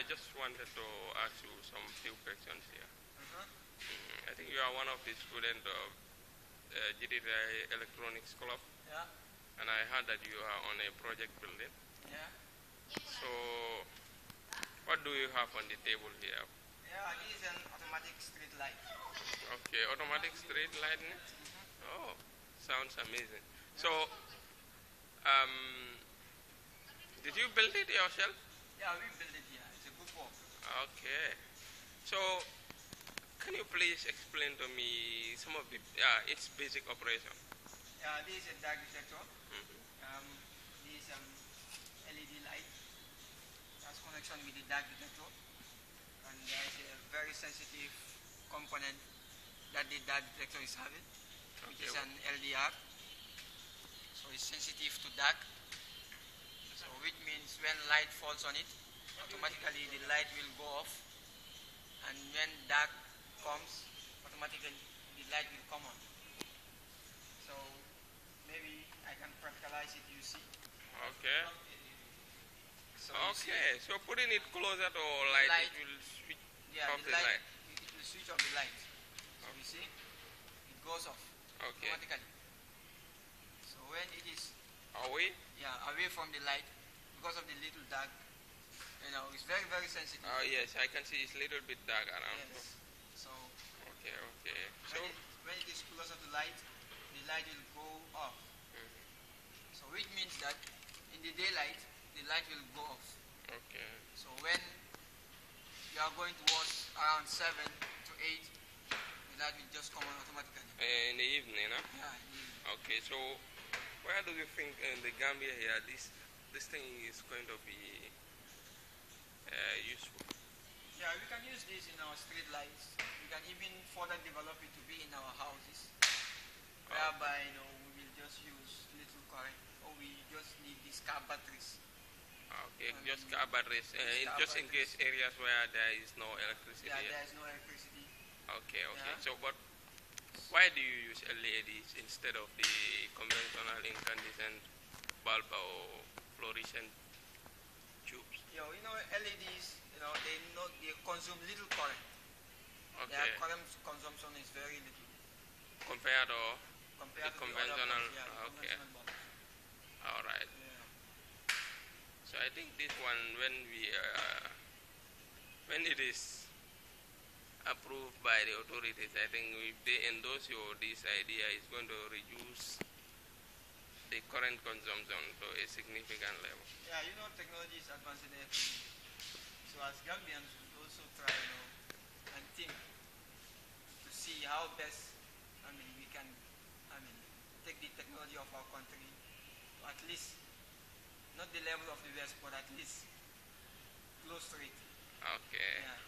just wanted to ask you some few questions here. Uh-huh. I think you are one of the students of GDI Electronics Club, Yeah. and I heard that you are on a project building. Yeah. So, what do you have on the table here? Yeah, this is an automatic street light. Okay, automatic street lighting. Oh, sounds amazing. So, did you build it yourself? Yeah, we built it here. It's a good work. Okay. So, can you please explain to me some of the its basic operation? Yeah, this is a dark detector. Mm-hmm. This LED light has connection with the dark detector, and there is a very sensitive component that the dark detector is having, which is an LDR. So it's sensitive to dark. So which means when light falls on it, automatically the light will go off, and when dark comes, automatically the light will come on. So maybe I can practicalize it, you see. Okay. So you Okay. So putting it closer to light, it will switch off the light. It will switch off the light. So you see, it goes off automatically. So when it is away from the light, because of the little dark, it's very, very sensitive. Oh yes, I can see it's a little bit dark around. Yes. So okay. So when it is close to the light will go off. So which means that in the daylight, the light will go off. Okay. So when you are going towards around 7 to 8, the light will just come on automatically. In the evening, huh? Yeah, in the evening. Okay, so where do you think in the Gambia here this thing is going to be useful? Yeah, we can use this in our street lights. We can even further develop it to be in our houses, whereby we will just use little current, or we just need these car batteries. Okay, just car batteries, just in case areas where there is no electricity. Yeah, there is no electricity. Okay. Yeah. So, but why do you use LEDs instead of the conventional incandescent bulb or fluorescent tubes? LEDs, they consume little current. Okay. Their current consumption is very little compared to compared the to conventional. the other bulbs, Okay. conventional bulbs. All right. Yeah. So I think this one, when it is approved by the authorities, I think if they endorse this idea, it's going to reduce the current consumption to a significant level. Yeah, technology is advancing every day. So as Gambians, we also try, and think to see how best, we can, take the technology of our country to at least, not the level of the West, but at least close to it. Okay. Yeah.